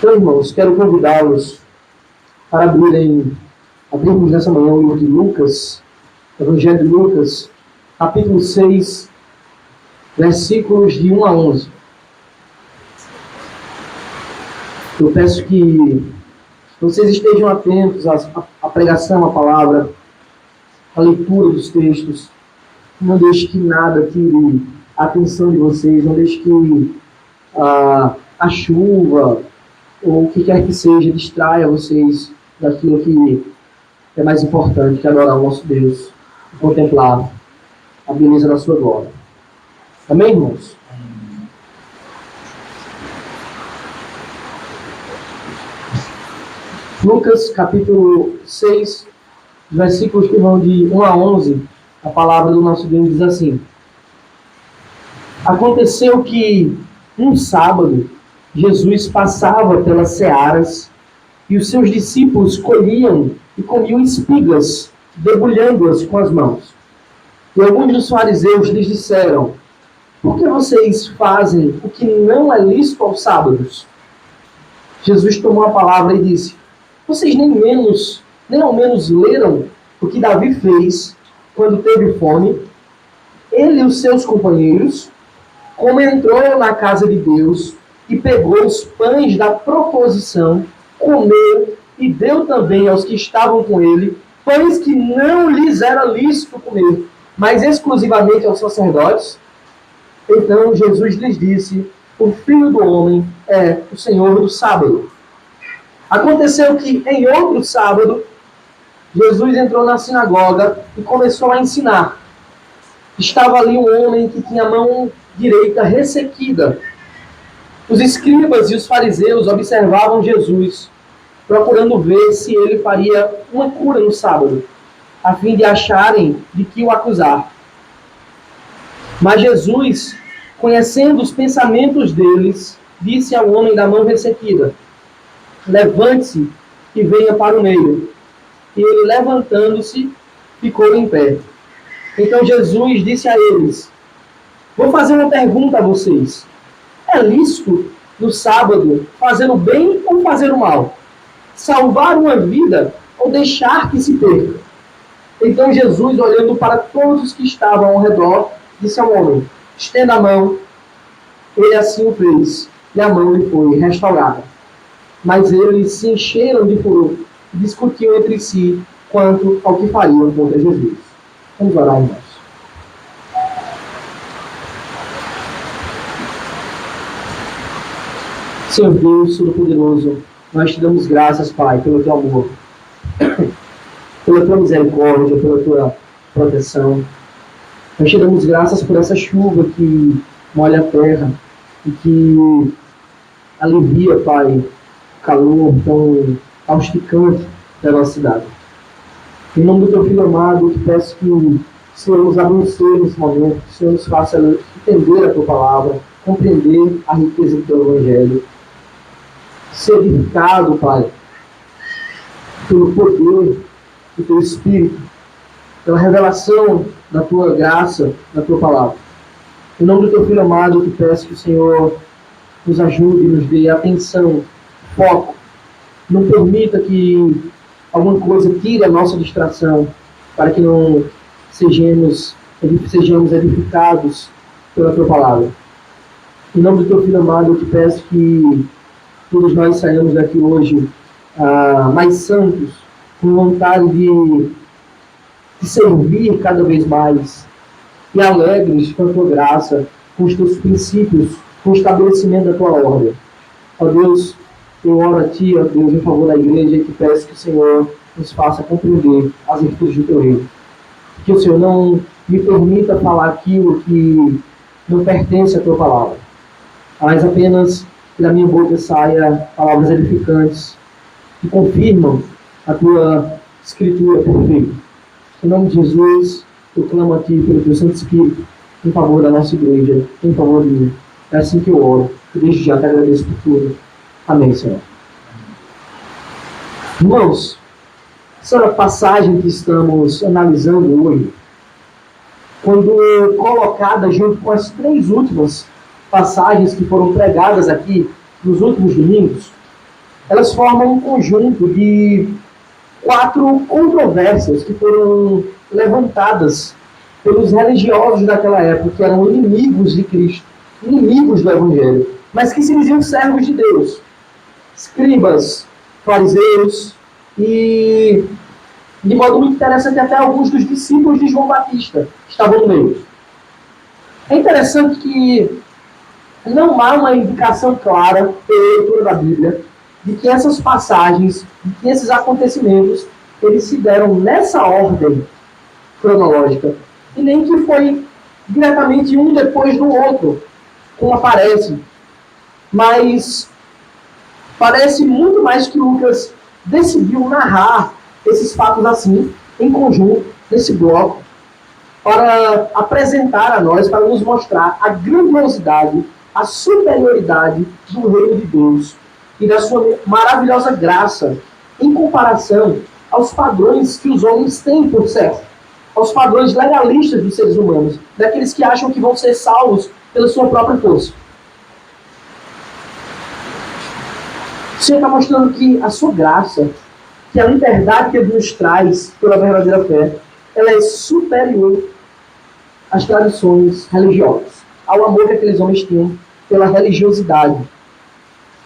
Então, irmãos, quero convidá-los para abrirmos nessa manhã o livro de Lucas, Evangelho de Lucas, capítulo 6, versículos de 1 a 11. Eu peço que vocês estejam atentos à pregação, à palavra, à leitura dos textos. Não deixe que nada tire a atenção de vocês, não deixe que a chuva ou o que quer que seja distraia vocês daquilo que é mais importante, que é adorar o nosso Deus e contemplar a beleza da sua glória. Amém, irmãos? Lucas, capítulo 6, versículos que vão de 1 a 11, a palavra do nosso Deus diz assim: Aconteceu que, um sábado, Jesus passava pelas searas e os seus discípulos colhiam e comiam espigas, debulhando-as com as mãos. E alguns dos fariseus lhes disseram: Por que vocês fazem o que não é lícito aos sábados? Jesus tomou a palavra e disse: Vocês nem ao menos leram o que Davi fez quando teve fome, ele e os seus companheiros, como entrou na casa de Deus e pegou os pães da proposição, comeu e deu também aos que estavam com ele pães que não lhes era lícito comer, mas exclusivamente aos sacerdotes? Então Jesus lhes disse: O Filho do Homem é o Senhor do sábado. Aconteceu que, em outro sábado, Jesus entrou na sinagoga e começou a ensinar. Estava ali um homem que tinha a mão direita ressequida. Os escribas e os fariseus observavam Jesus, procurando ver se ele faria uma cura no sábado, a fim de acharem de que o acusar. Mas Jesus, conhecendo os pensamentos deles, disse ao homem da mão ressequida: Levante-se e venha para o meio. E ele, levantando-se, ficou em pé. Então Jesus disse a eles: Vou fazer uma pergunta a vocês. É lícito, no sábado, fazer o bem ou fazer o mal? Salvar uma vida ou deixar que se perca? Então Jesus, olhando para todos os que estavam ao redor, disse ao homem: Estenda a mão. Ele assim o fez, e a mão lhe foi restaurada. Mas eles se encheram de furor e discutiam entre si quanto ao que fariam contra Jesus. Vamos orar, irmãos. Senhor Deus Todo-Poderoso, nós te damos graças, Pai, pelo teu amor, pela tua misericórdia, pela tua proteção. Nós te damos graças por essa chuva que molha a terra e que alivia, Pai, o calor tão causticante da nossa cidade. Em nome do teu Filho amado, eu te peço que o Senhor nos abençoe nesse momento, que o Senhor nos faça entender a tua palavra, compreender a riqueza do teu Evangelho, ser edificado, Pai, pelo poder do teu Espírito, pela revelação da tua graça, da tua palavra. Em nome do teu Filho amado, eu te peço que o Senhor nos ajude, nos dê atenção, foco. Não permita que alguma coisa tire a nossa distração, para que não sejamos edificados pela tua palavra. Em nome do teu Filho amado, eu te peço que todos nós saiamos daqui hoje mais santos, com vontade de servir cada vez mais, e alegres com a tua graça, com os teus princípios, com o estabelecimento da tua ordem. Ó Deus, eu oro a ti, ó Deus, em favor da igreja, e te peço que o Senhor nos faça compreender as virtudes do teu reino. Que o Senhor não me permita falar aquilo que não pertence à tua palavra, mas apenas que da minha boca saia palavras edificantes que confirmam a tua escritura perfeita. Em nome de Jesus, eu clamo a ti pelo teu Santo Espírito, em favor da nossa igreja, em favor de mim. É assim que eu oro. E desde já te agradeço por tudo. Amém, Senhor. Irmãos, essa passagem que estamos analisando hoje, quando colocada junto com as 3 últimas passagens que foram pregadas aqui nos últimos domingos, elas formam um conjunto de 4 controvérsias que foram levantadas pelos religiosos daquela época, que eram inimigos de Cristo, inimigos do Evangelho, mas que se diziam servos de Deus. Escribas, fariseus e, de modo muito interessante, até alguns dos discípulos de João Batista estavam no meio. É interessante que não há uma indicação clara pela leitura da Bíblia de que essas passagens, de que esses acontecimentos, eles se deram nessa ordem cronológica, e nem que foi diretamente um depois do outro, como aparece. Mas parece muito mais que Lucas decidiu narrar esses fatos assim, em conjunto, nesse bloco, para apresentar a nós, para nos mostrar a grandiosidade, a superioridade do reino de Deus e da sua maravilhosa graça em comparação aos padrões que os homens têm por certo, aos padrões legalistas dos seres humanos, daqueles que acham que vão ser salvos pela sua própria força. O Senhor está mostrando que a sua graça, que a liberdade que Ele nos traz pela verdadeira fé, ela é superior às tradições religiosas, ao amor que aqueles homens tinham pela religiosidade,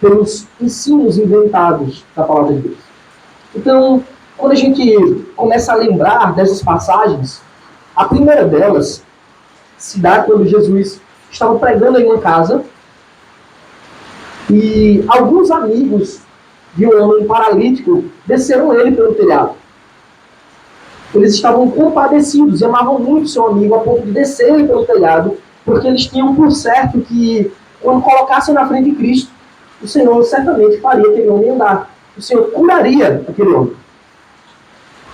pelos ensinos inventados da palavra de Deus. Então, quando a gente começa a lembrar dessas passagens, a primeira delas se dá quando Jesus estava pregando em uma casa e alguns amigos de um homem paralítico desceram ele pelo telhado. Eles estavam compadecidos e amavam muito seu amigo a ponto de descer ele pelo telhado, porque eles tinham por certo que quando colocassem na frente de Cristo, o Senhor certamente faria aquele homem andar. O Senhor curaria aquele homem.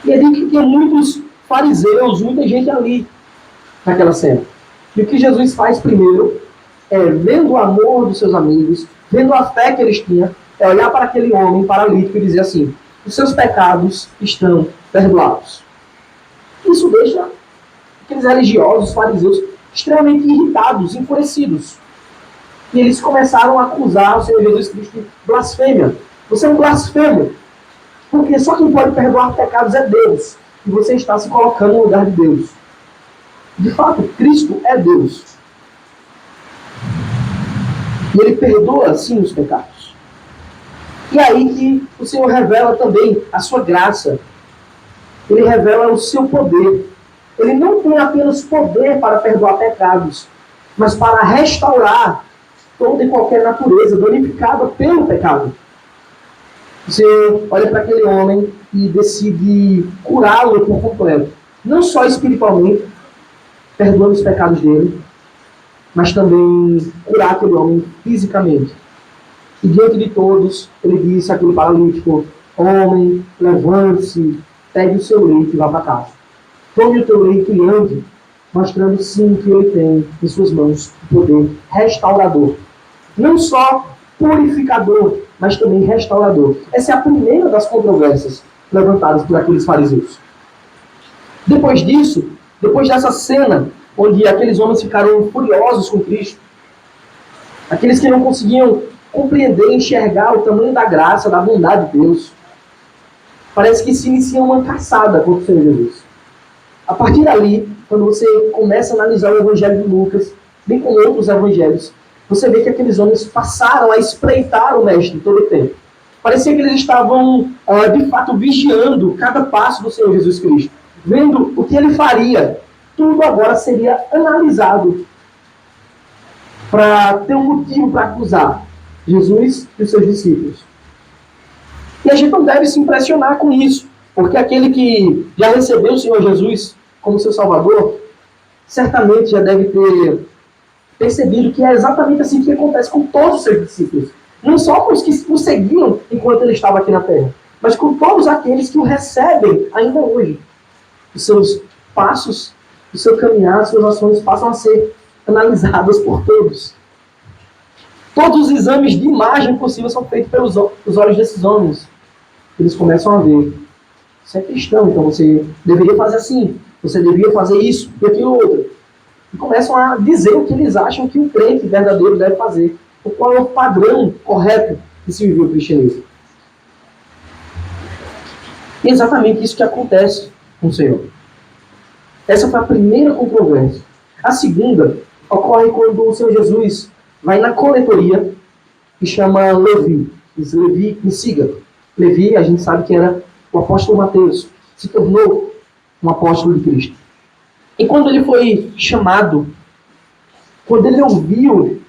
E é dito que tinha muitos fariseus, muita gente ali naquela cena. E o que Jesus faz primeiro é, vendo o amor dos seus amigos, vendo a fé que eles tinham, é olhar para aquele homem paralítico e dizer assim: os seus pecados estão perdoados. Isso deixa aqueles religiosos, fariseus, extremamente irritados, enfurecidos. E eles começaram a acusar o Senhor Jesus Cristo de blasfêmia. Você é um blasfemo, porque só quem pode perdoar pecados é Deus. E você está se colocando no lugar de Deus. De fato, Cristo é Deus. E Ele perdoa, sim, os pecados. E aí que o Senhor revela também a sua graça. Ele revela o seu poder. Ele não tem apenas poder para perdoar pecados, mas para restaurar toda e qualquer natureza danificada pelo pecado. Você olha para aquele homem e decide curá-lo por completo. Não só espiritualmente, perdoando os pecados dele, mas também curar aquele homem fisicamente. E diante de todos, ele disse àquele paralítico: homem, levante-se, pegue o seu leito e vá para casa. Tome o teu leito e ande, mostrando sim que ele tem em suas mãos o poder restaurador. Não só purificador, mas também restaurador. Essa é a primeira das controvérsias levantadas por aqueles fariseus. Depois disso, depois dessa cena, onde aqueles homens ficaram furiosos com Cristo, aqueles que não conseguiam compreender, enxergar o tamanho da graça, da bondade de Deus, parece que se inicia uma caçada contra o Senhor Jesus. A partir dali, quando você começa a analisar o Evangelho de Lucas, bem como outros evangelhos, você vê que aqueles homens passaram a espreitar o Mestre todo o tempo. Parecia que eles estavam, de fato, vigiando cada passo do Senhor Jesus Cristo, vendo o que ele faria. Tudo agora seria analisado para ter um motivo para acusar Jesus e os seus discípulos. E a gente não deve se impressionar com isso, porque aquele que já recebeu o Senhor Jesus como seu Salvador, certamente já deve ter percebido que é exatamente assim que acontece com todos os seus discípulos. Não só com os que o seguiam enquanto ele estava aqui na terra, mas com todos aqueles que o recebem ainda hoje. Os seus passos, o seu caminhar, as suas ações passam a ser analisadas por todos. Todos os exames de imagem possíveis são feitos pelos olhos desses homens. Eles começam a ver: você é cristão, então você deveria fazer assim, você deveria fazer isso e aquilo outro. E começam a dizer o que eles acham que um crente verdadeiro deve fazer, o qual é o padrão correto de se viver o cristianismo. E é exatamente isso que acontece com o Senhor. Essa foi a primeira controvérsia. A segunda ocorre quando o Senhor Jesus vai na coletoria e chama Levi. Diz: Levi, me siga. Levi, a gente sabe que era o apóstolo Mateus, se tornou um apóstolo de Cristo. E quando ele foi chamado, quando ele ouviu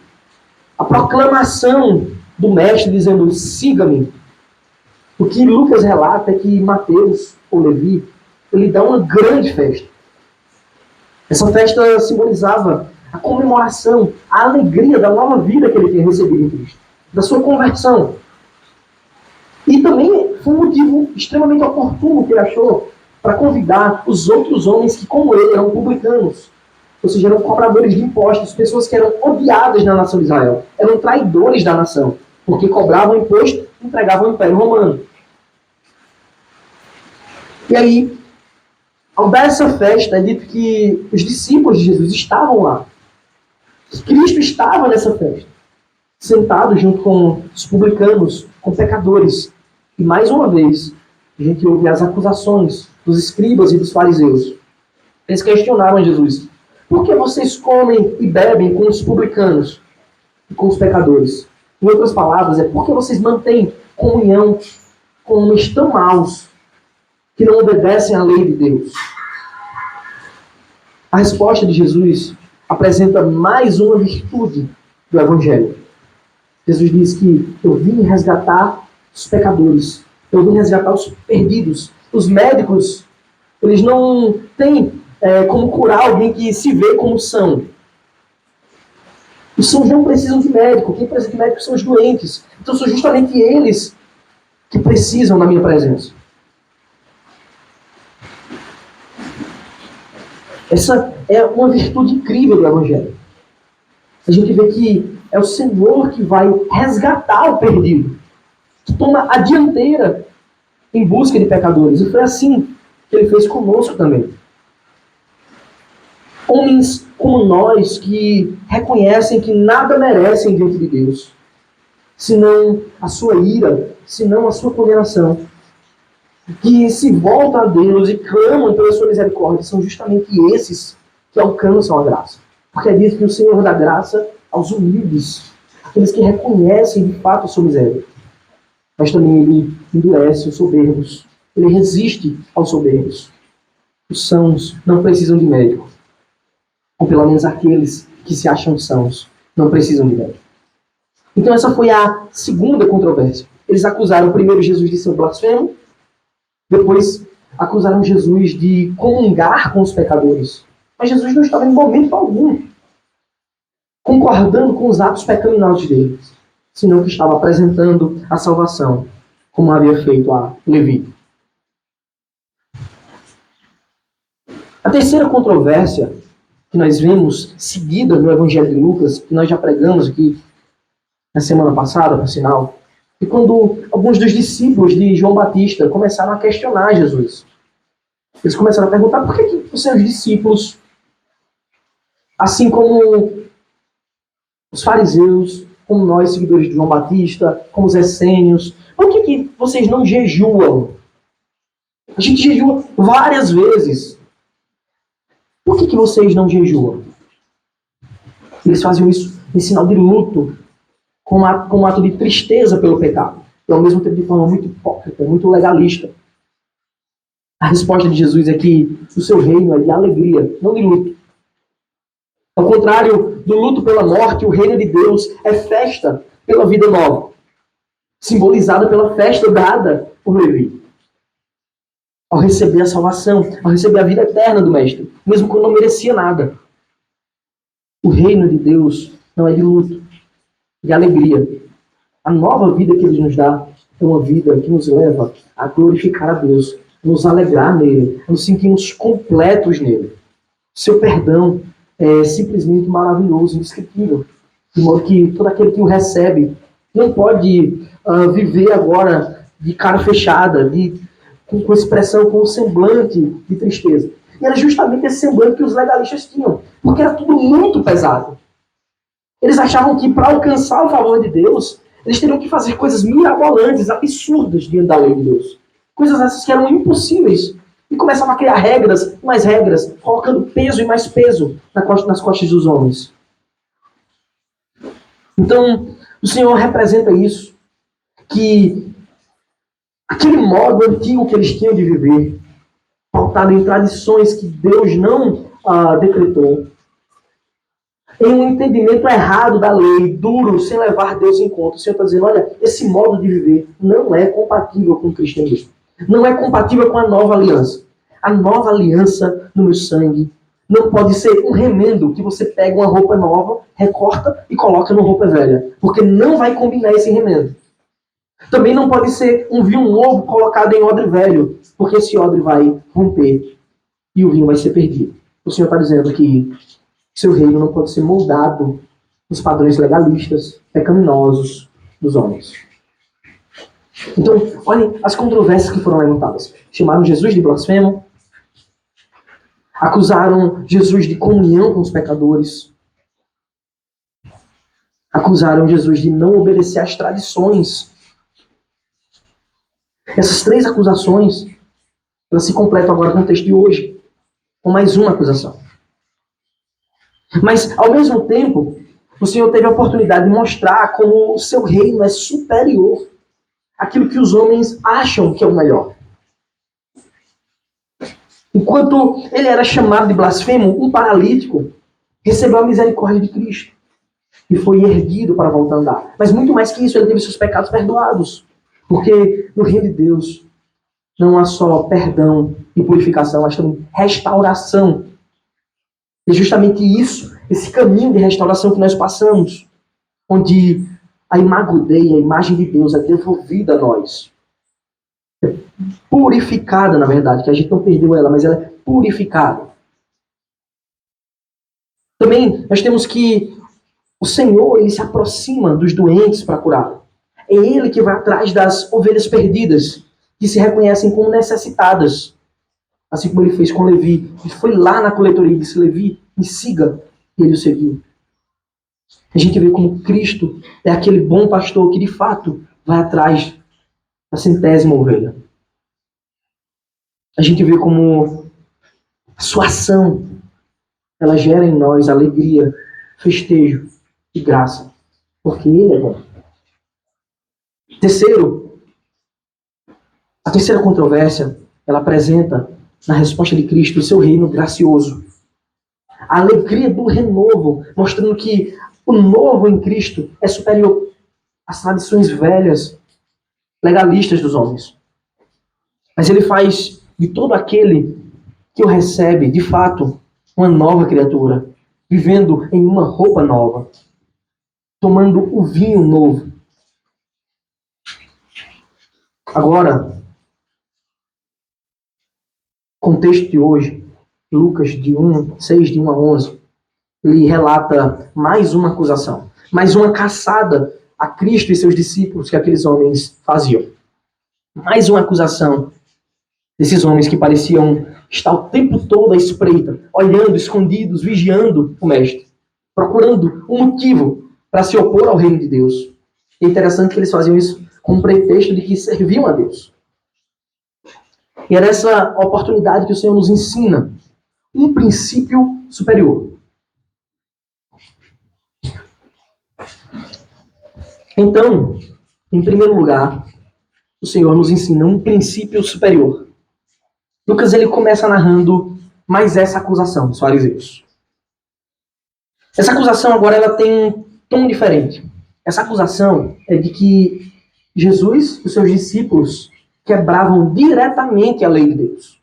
a proclamação do mestre dizendo: siga-me, o que Lucas relata é que Mateus, ou Levi, ele dá uma grande festa. Essa festa simbolizava a comemoração, a alegria da nova vida que ele tinha recebido em Cristo, da sua conversão. E também foi um motivo extremamente oportuno que ele achou para convidar os outros homens que, como ele, eram publicanos, ou seja, eram cobradores de impostos, pessoas que eram odiadas na nação de Israel, eram traidores da nação, porque cobravam imposto e entregavam o Império Romano. E aí, ao dar essa festa, é dito que os discípulos de Jesus estavam lá. Cristo estava nessa festa, sentado junto com os publicanos, com pecadores. E mais uma vez, a gente ouve as acusações dos escribas e dos fariseus. Eles questionaram Jesus: por que vocês comem e bebem com os publicanos e com os pecadores? Em outras palavras, por que vocês mantêm comunhão com homens tão maus que não obedecem à lei de Deus? A resposta de Jesus apresenta mais uma virtude do Evangelho. Jesus diz que eu vim resgatar os pecadores, eu vim resgatar os perdidos. Os médicos, eles não têm como curar alguém que se vê como são. Os sãos não precisam de médico, quem precisa de médico são os doentes. Então são justamente eles que precisam da minha presença. Essa é uma virtude incrível do Evangelho. A gente vê que é o Senhor que vai resgatar o perdido, que toma a dianteira em busca de pecadores. E foi assim que ele fez conosco também. Homens como nós que reconhecem que nada merecem diante de Deus, senão a sua ira, senão a sua condenação, que se voltam a Deus e clamam pela sua misericórdia, são justamente esses que alcançam a graça. Porque é dito que o Senhor dá graça aos humildes, aqueles que reconhecem de fato a sua miséria. Mas também ele endurece os soberbos, ele resiste aos soberbos. Os sãos não precisam de médico, ou pelo menos aqueles que se acham sãos não precisam de médico. Então essa foi a segunda controvérsia. Eles acusaram primeiro Jesus de ser blasfemo, depois acusaram Jesus de comungar com os pecadores. Mas Jesus não estava em momento algum concordando com os atos pecaminosos dele, senão que estava apresentando a salvação, como havia feito a Levi. A terceira controvérsia que nós vemos seguida no Evangelho de Lucas, que nós já pregamos aqui na semana passada, por sinal, e quando alguns dos discípulos de João Batista começaram a questionar Jesus. Eles começaram a perguntar: por que os seus discípulos, assim como os fariseus, como nós, seguidores de João Batista, como os essênios, por que vocês não jejuam? A gente jejua várias vezes. Por que vocês não jejuam? Eles faziam isso em sinal de luto, com um ato de tristeza pelo pecado, e ao mesmo tempo de forma muito hipócrita, muito legalista. A resposta de Jesus é que o seu reino é de alegria, não de luto. Ao contrário do luto pela morte, o reino de Deus é festa pela vida nova, simbolizada pela festa dada por Levi. Ao receber a salvação, ao receber a vida eterna do Mestre, mesmo quando não merecia nada. O reino de Deus não é de luto, de alegria. A nova vida que Ele nos dá é uma vida que nos leva a glorificar a Deus, a nos alegrar nele, a nos sentirmos completos nele. Seu perdão é simplesmente maravilhoso, indescritível. De modo que todo aquele que o recebe não pode viver agora de cara fechada, com expressão, com um semblante de tristeza. E era justamente esse semblante que os legalistas tinham, porque era tudo muito pesado. Eles achavam que para alcançar o favor de Deus, eles teriam que fazer coisas mirabolantes, absurdas diante da lei de Deus. Coisas essas que eram impossíveis. E começava a criar regras, mais regras, colocando peso e mais peso nas costas dos homens. Então, o Senhor representa isso, que aquele modo antigo que eles tinham de viver, pautado em tradições que Deus não decretou, em um entendimento errado da lei, duro, sem levar Deus em conta. O Senhor está dizendo, olha, esse modo de viver não é compatível com o cristianismo. Não é compatível com a nova aliança. A nova aliança no meu sangue não pode ser um remendo que você pega uma roupa nova, recorta e coloca numa roupa velha. Porque não vai combinar esse remendo. Também não pode ser um vinho novo colocado em odre velho, porque esse odre vai romper e o vinho vai ser perdido. O Senhor está dizendo que seu reino não pode ser moldado nos padrões legalistas, pecaminosos dos homens. Então, olhem as controvérsias que foram levantadas. Chamaram Jesus de blasfemo, acusaram Jesus de comunhão com os pecadores, acusaram Jesus de não obedecer às tradições. Essas três acusações, elas se completam agora no texto de hoje, com mais uma acusação. Mas, ao mesmo tempo, o Senhor teve a oportunidade de mostrar como o seu reino é superior àquilo que os homens acham que é o melhor. Enquanto ele era chamado de blasfemo, um paralítico recebeu a misericórdia de Cristo e foi erguido para voltar a andar. Mas muito mais que isso, ele teve seus pecados perdoados. Porque no reino de Deus não há só perdão e purificação, mas também restauração. E é justamente isso, esse caminho de restauração que nós passamos, onde a imago Dei, a imagem de Deus, é devolvida a nós. É purificada, na verdade, que a gente não perdeu ela, mas ela é purificada. Também nós temos que o Senhor, ele se aproxima dos doentes para curá-los. É ele que vai atrás das ovelhas perdidas, que se reconhecem como necessitadas. Assim como ele fez com Levi. Ele foi lá na coletoria e disse, Levi, me siga. E ele o seguiu. A gente vê como Cristo é aquele bom pastor que, de fato, vai atrás da centésima ovelha. A gente vê como a sua ação, ela gera em nós alegria, festejo e graça. Porque ele é bom. Terceiro, a terceira controvérsia, ela apresenta na resposta de Cristo o seu reino gracioso. A alegria do renovo, mostrando que o novo em Cristo é superior às tradições velhas, legalistas dos homens. Mas ele faz de todo aquele que o recebe, de fato, uma nova criatura, vivendo em uma roupa nova, tomando o vinho novo. Agora, contexto de hoje, Lucas 6, de 1 a 11, ele relata mais uma acusação, mais uma caçada a Cristo e seus discípulos que aqueles homens faziam. Mais uma acusação desses homens que pareciam estar o tempo todo à espreita, olhando, escondidos, vigiando o Mestre, procurando um motivo para se opor ao reino de Deus. E é interessante que eles faziam isso com o pretexto de que serviam a Deus. E é nessa oportunidade que o Senhor nos ensina um princípio superior. Então, em primeiro lugar, o Senhor nos ensina um princípio superior. Lucas ele começa narrando mais essa acusação dos fariseus. Essa acusação agora ela tem um tom diferente. Essa acusação é de que Jesus e os seus discípulos quebravam diretamente a lei de Deus.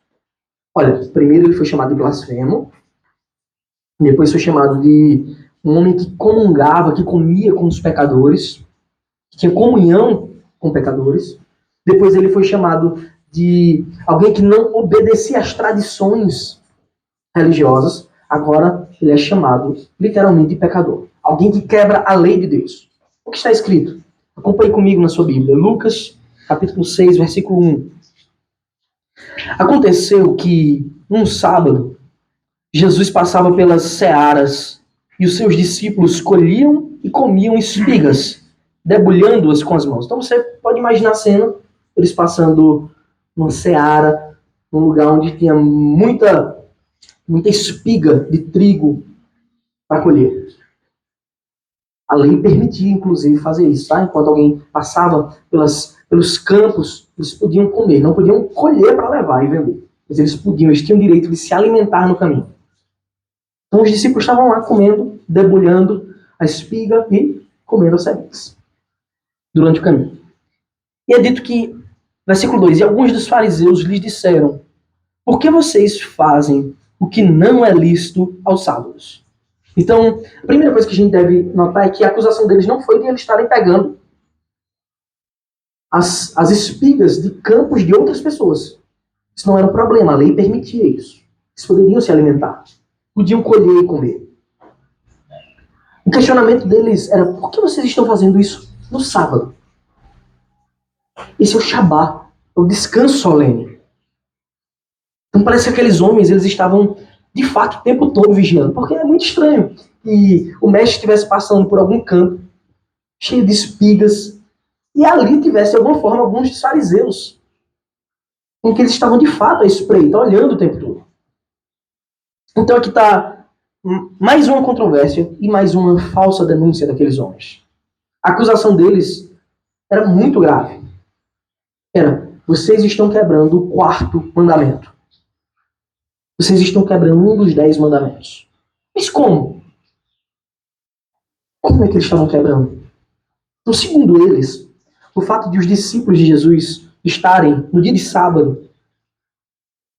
Olha, primeiro ele foi chamado de blasfemo, depois foi chamado de um homem que comungava, que comia com os pecadores, que tinha comunhão com pecadores. Depois ele foi chamado de alguém que não obedecia às tradições religiosas. Agora ele é chamado literalmente de pecador. Alguém que quebra a lei de Deus. O que está escrito? Acompanhe comigo na sua Bíblia. Lucas, capítulo 6, versículo 1. Aconteceu que, num sábado, Jesus passava pelas searas e os seus discípulos colhiam e comiam espigas, debulhando-as com as mãos. Então você pode imaginar a cena, eles passando numa seara, num lugar onde tinha muita espiga de trigo para colher. A lei permitia, inclusive, fazer isso, tá? Enquanto alguém passava pelos campos, eles podiam comer, não podiam colher para levar e vender. Mas eles tinham o direito de se alimentar no caminho. Então os discípulos estavam lá comendo, debulhando a espiga e comendo as sementes durante o caminho. E é dito que, versículo 2, e alguns dos fariseus lhes disseram, por que vocês fazem o que não é lícito aos sábados? Então, a primeira coisa que a gente deve notar é que a acusação deles não foi de eles estarem pegando as espigas de campos de outras pessoas. Isso não era um problema, a lei permitia isso. Eles poderiam se alimentar, podiam colher e comer. O questionamento deles era, por que vocês estão fazendo isso no sábado? Esse é o Shabá, é o descanso solene. Então parece que aqueles homens, eles estavam, de fato, o tempo todo vigiando, porque é muito estranho que o mestre estivesse passando por algum campo, cheio de espigas, e ali tivesse, de alguma forma, alguns dos fariseus, em que eles estavam, de fato, à espreita, olhando o tempo todo. Então aqui está mais uma controvérsia e mais uma falsa denúncia daqueles homens. A acusação deles era muito grave. Era, vocês estão quebrando o 4º mandamento. Vocês estão quebrando um dos 10 mandamentos. Mas como? Como é que eles estavam quebrando? Então, segundo eles, o fato de os discípulos de Jesus estarem, no dia de sábado,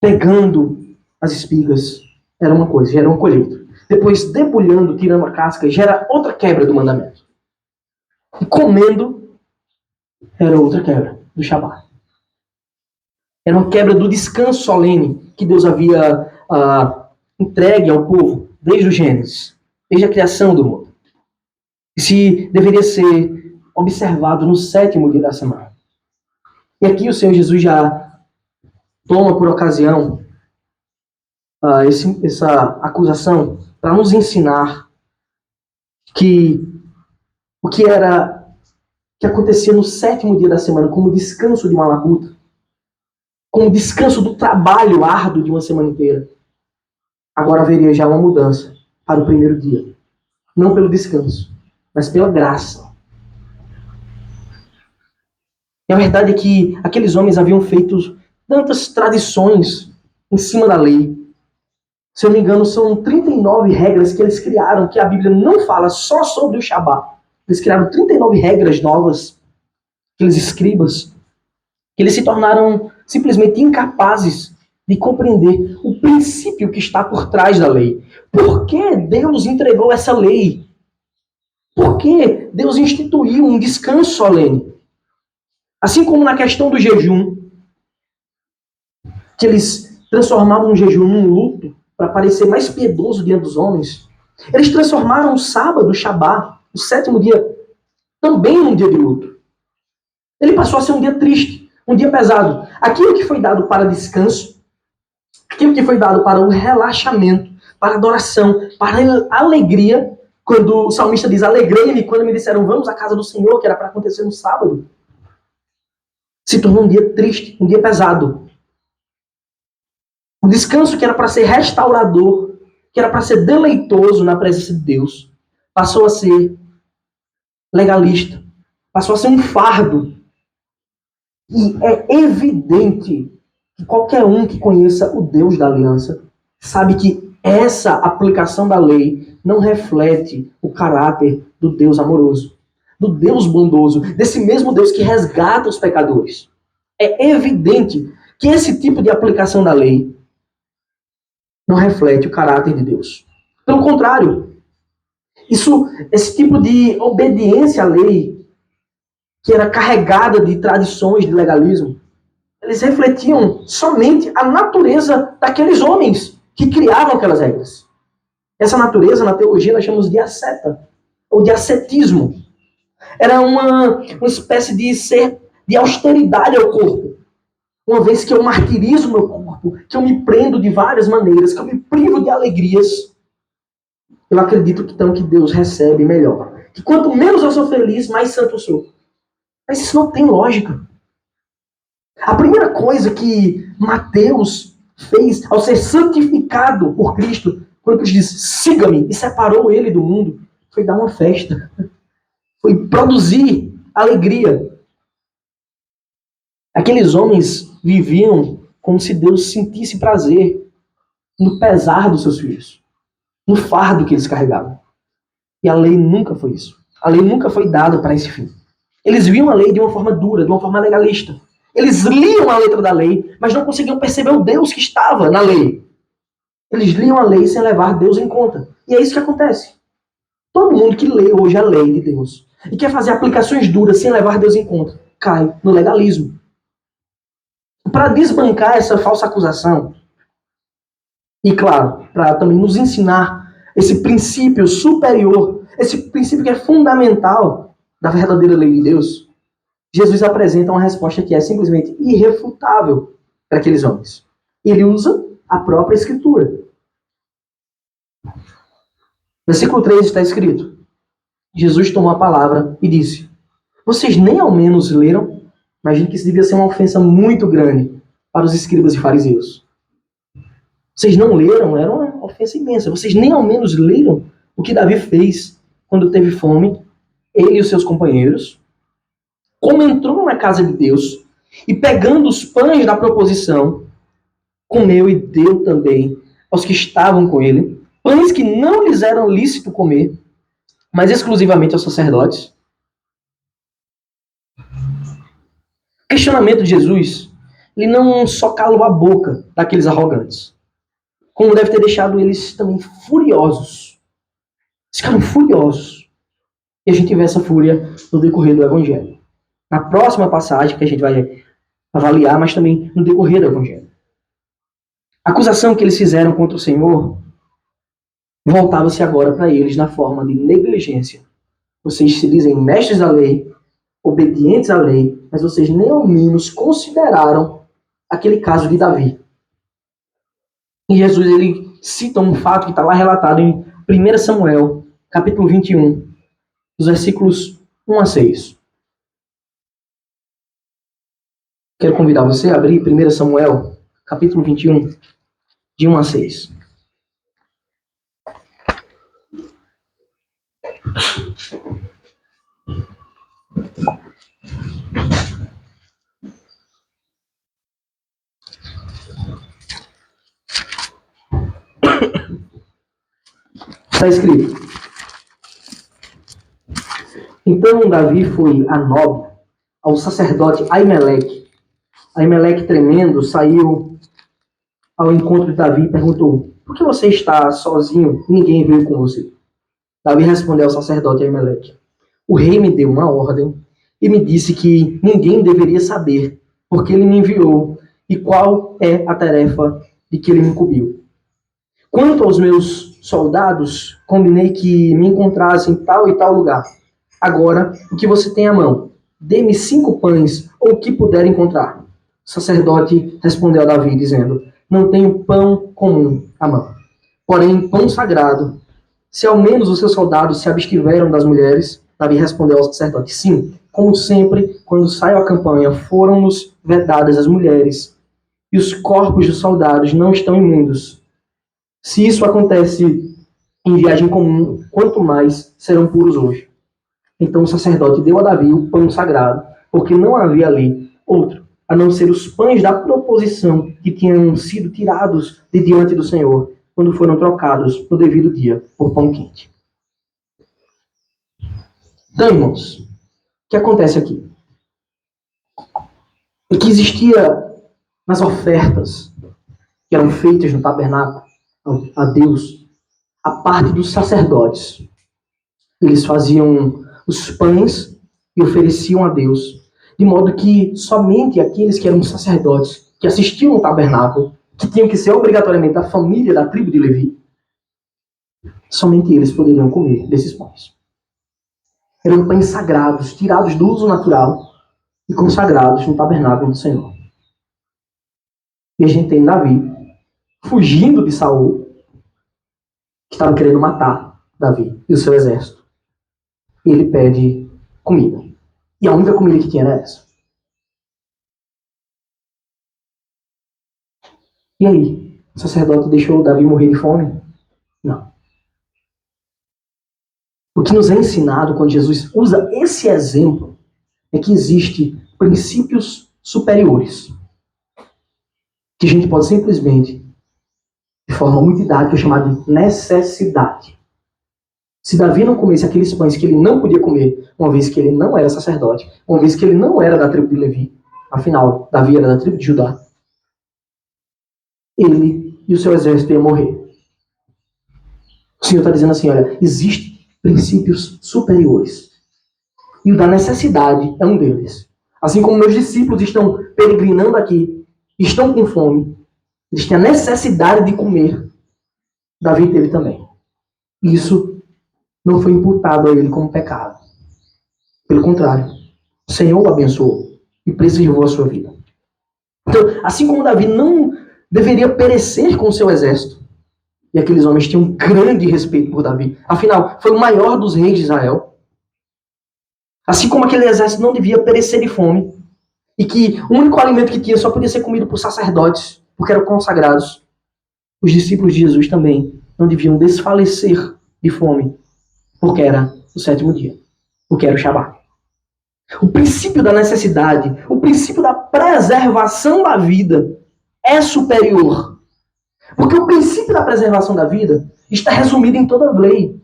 pegando as espigas, era uma coisa, já era uma colheita. Depois, debulhando, tirando a casca, já era outra quebra do mandamento. E comendo, era outra quebra do Shabat. Era uma quebra do descanso solene que Deus havia entregue ao povo desde o Gênesis, desde a criação do mundo. E se deveria ser observado no 7º dia da semana. E aqui o Senhor Jesus já toma por ocasião essa acusação para nos ensinar que o que acontecia no 7º dia da semana como descanso de uma labuta, como descanso do trabalho árduo de uma semana inteira, agora haveria já uma mudança para o 1º dia. Não pelo descanso, mas pela graça. E a verdade é que aqueles homens haviam feito tantas tradições em cima da lei. Se eu não me engano, são 39 regras que eles criaram, que a Bíblia não fala só sobre o Shabat. Eles criaram 39 regras novas, aqueles escribas, que eles se tornaram simplesmente incapazes de compreender o princípio que está por trás da lei. Por que Deus entregou essa lei? Por que Deus instituiu um descanso solene? Assim como na questão do jejum, que eles transformavam o jejum num luto para parecer mais piedoso diante dos homens, eles transformaram o sábado, o Shabat, o 7º dia, também num dia de luto. Ele passou a ser um dia triste, um dia pesado. Aquilo que foi dado para descanso, aquilo que foi dado para o relaxamento, para adoração, para alegria, quando o salmista diz, alegrei-me quando me disseram, vamos à casa do Senhor, que era para acontecer no sábado, se tornou um dia triste, um dia pesado. O descanso que era para ser restaurador, que era para ser deleitoso na presença de Deus, passou a ser legalista, passou a ser um fardo. E é evidente que qualquer um que conheça o Deus da aliança sabe que essa aplicação da lei não reflete o caráter do Deus amoroso, do Deus bondoso, desse mesmo Deus que resgata os pecadores. É evidente que esse tipo de aplicação da lei não reflete o caráter de Deus. Pelo contrário, esse tipo de obediência à lei, que era carregada de tradições de legalismo, eles refletiam somente a natureza daqueles homens que criavam aquelas regras. Essa natureza, na teologia, nós chamamos de asceta, ou de ascetismo. Era uma espécie de ser de austeridade ao corpo. Uma vez que eu martirizo meu corpo, que eu me prendo de várias maneiras, que eu me privo de alegrias, eu acredito que então que Deus recebe melhor. Que quanto menos eu sou feliz, mais santo eu sou. Mas isso não tem lógica. A primeira coisa que Mateus fez ao ser santificado por Cristo, quando Cristo disse, siga-me, e separou ele do mundo, foi dar uma festa. Foi produzir alegria. Aqueles homens viviam como se Deus sentisse prazer no pesar dos seus filhos, no fardo que eles carregavam. E a lei nunca foi isso. A lei nunca foi dada para esse fim. Eles viam a lei de uma forma dura, de uma forma legalista. Eles liam a letra da lei, mas não conseguiam perceber o Deus que estava na lei. Eles liam a lei sem levar Deus em conta. E é isso que acontece. Todo mundo que lê hoje a lei de Deus e quer fazer aplicações duras sem levar Deus em conta, cai no legalismo. Para desbancar essa falsa acusação, e claro, para também nos ensinar esse princípio superior, esse princípio que é fundamental da verdadeira lei de Deus, Jesus apresenta uma resposta que é simplesmente irrefutável para aqueles homens. Ele usa a própria Escritura. Versículo 3 está escrito: Jesus tomou a palavra e disse: vocês nem ao menos leram? Imagino que isso devia ser uma ofensa muito grande para os escribas e fariseus. Vocês não leram? Era uma ofensa imensa. Vocês nem ao menos leram o que Davi fez quando teve fome, ele e os seus companheiros, como entrou na casa de Deus e pegando os pães da proposição, comeu e deu também aos que estavam com ele, pães que não lhes eram lícito comer, mas exclusivamente aos sacerdotes. O questionamento de Jesus, ele não só calou a boca daqueles arrogantes, como deve ter deixado eles também furiosos. Eles ficaram furiosos. E a gente vê essa fúria no decorrer do Evangelho. Na próxima passagem que a gente vai avaliar, mas também no decorrer do Evangelho. A acusação que eles fizeram contra o Senhor voltava-se agora para eles na forma de negligência. Vocês se dizem mestres da lei, obedientes à lei, mas vocês nem ao menos consideraram aquele caso de Davi. E Jesus ele cita um fato que está lá relatado em 1 Samuel, capítulo 21, os versículos 1 a 6. Quero convidar você a abrir 1 Samuel, capítulo 21, de 1 a 6. Está escrito: então Davi foi a Nob, ao sacerdote Aimeleque. Aimeleque, tremendo, saiu ao encontro de Davi e perguntou: por que você está sozinho e ninguém veio com você? Davi respondeu ao sacerdote Aimeleque: o rei me deu uma ordem e me disse que ninguém deveria saber, porque ele me enviou e qual é a tarefa de que ele me incumbiu. Quanto aos meus soldados, combinei que me encontrassem em tal e tal lugar. Agora, o que você tem à mão? Dê-me 5 pães, ou o que puder encontrar. O sacerdote respondeu a Davi, dizendo: não tenho pão comum à mão, porém pão sagrado. Se ao menos os seus soldados se abstiveram das mulheres, Davi respondeu ao sacerdote: sim, como sempre, quando saio à campanha, foram-nos vedadas as mulheres, e os corpos dos soldados não estão imundos. Se isso acontece em viagem comum, quanto mais serão puros hoje. Então o sacerdote deu a Davi o pão sagrado, porque não havia ali outro, a não ser os pães da proposição que tinham sido tirados de diante do Senhor, quando foram trocados no devido dia por pão quente. Então, irmãos, o que acontece aqui? É que existia nas ofertas que eram feitas no tabernáculo a Deus, a parte dos sacerdotes. Eles faziam os pães e ofereciam a Deus, de modo que somente aqueles que eram sacerdotes, que assistiam ao tabernáculo, que tinham que ser obrigatoriamente da família da tribo de Levi, somente eles poderiam comer desses pães. Eram pães sagrados, tirados do uso natural e consagrados no tabernáculo do Senhor. E a gente tem Davi fugindo de Saul, que estava querendo matar Davi e o seu exército. E ele pede comida. E a única comida que tinha era essa. E aí? O sacerdote deixou Davi morrer de fome? Não. O que nos é ensinado quando Jesus usa esse exemplo é que existem princípios superiores que a gente pode simplesmente, de forma muito didática, chamar de necessidade. Se Davi não comesse aqueles pães que ele não podia comer, uma vez que ele não era sacerdote, uma vez que ele não era da tribo de Levi, afinal, Davi era da tribo de Judá, ele e o seu exército iam morrer. O Senhor está dizendo assim, olha, existem princípios superiores. E o da necessidade é um deles. Assim como meus discípulos estão peregrinando aqui, estão com fome, eles têm a necessidade de comer, Davi teve também. Isso não foi imputado a ele como pecado. Pelo contrário, o Senhor o abençoou e preservou a sua vida. Então, assim como Davi não deveria perecer com o seu exército, e aqueles homens tinham um grande respeito por Davi, afinal, foi o maior dos reis de Israel. Assim como aquele exército não devia perecer de fome, e que o único alimento que tinha só podia ser comido por sacerdotes, porque eram consagrados, os discípulos de Jesus também não deviam desfalecer de fome, porque era o sétimo dia, porque era o Shabat. O princípio da necessidade, o princípio da preservação da vida é superior. Porque o princípio da preservação da vida está resumido em toda a lei.